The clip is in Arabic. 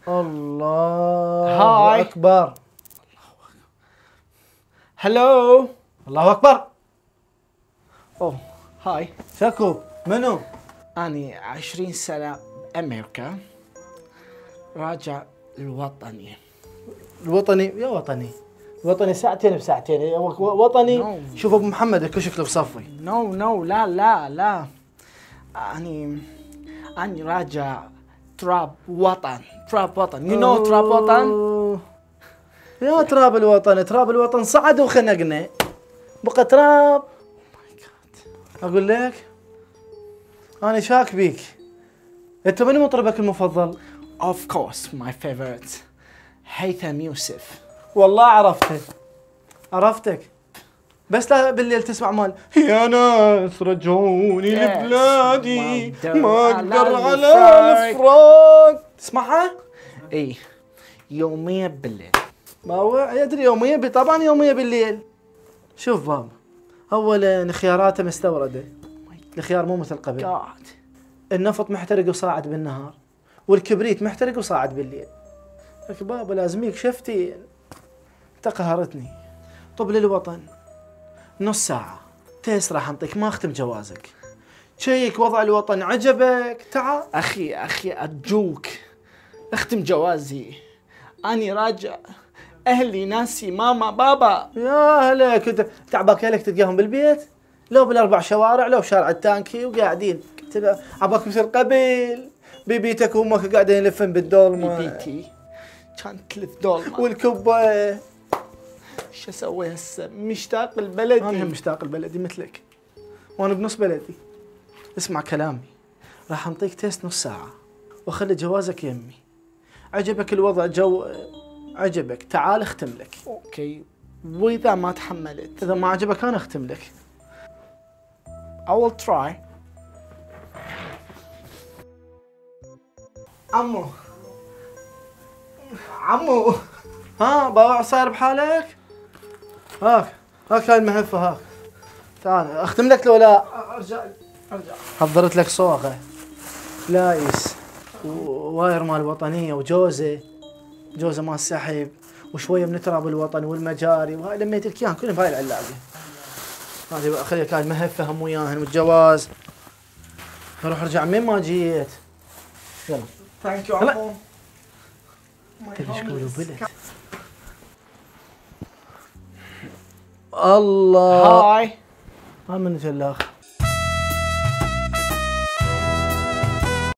الله هاي. اكبر. هلو. الله اكبر. اوه هاي. شكو منو؟ اني 20 سنة امريكا، راجع الوطني. الوطني يا وطني، وطني ساعتين بساعتين وطني. No. شوف ابو محمد كشكله بصفي. نو لا لا لا، اني راجع تراب وطن. تراب وطن، يو نو تراب وطن. يا تراب الوطن، تراب الوطن صعد وخنقنا بقى تراب. اقول لك انا شاك بيك. انت من مطربك المفضل؟ Of course my favorite هيثم يوسف. والله عرفتك بس لا بالليل تسمع مال يا ناس رجعوني Yes. لبلادي ما ما أقدر اقدر على على الفراق. تسمعها؟ ايه يوميا بالليل. ما هو يدري يوميا طبعا يوميا بالليل. شوف بابا، اولا خياراته مستورده، الخيار مو مثل قبل. God. النفط محترق وصاعد بالنهار، والكبريت محترق وصاعد بالليل. لك بابا لازميك شفتي، انت قهرتني. طب للوطن نص ساعة تيس راح انطيك، ما اختم جوازك. شيك وضع الوطن عجبك تعال. اخي ارجوك اختم جوازي، اني راجع اهلي ناسي ماما بابا. يا هلا كنت تعبك اهلك تلقاهم بالبيت، لو بالاربع شوارع، لو بشارع التانكي وقاعدين. عباك مثل قبل بيبيتك وامك قاعدين يلفن بالدولمه بيتي كانت تلف دولمة والكبه. شو اسوي هسه؟ مشتاق لبلدي. انا هم مشتاق لبلدي مثلك، وانا بنص بلدي. اسمع كلامي، راح انطيك تيست نص ساعة واخلي جوازك يمي. عجبك الوضع عجبك تعال اختم لك. اوكي، واذا ما تحملت؟ اذا ما عجبك انا اختم لك. I will try. عمو ها باوع صاير بحالك؟ هاك هاي المهفة هاك، تعال اختم لك لو لا. ارجع حضرت لك صوغة لايس وواير مال الوطنية وجوزة مال السحب وشوية من تراب الوطن والمجاري، وهاي لميت لك اياهم كلهم بهاي العلاقة. هذه اخليك هاي المهفة هم وياهن والجواز. اروح ارجع من ما جيت. يلا ثانك يو هلا. عمو. تدري ايش يقولوا بلد؟ الله هاي. ما من الاخ.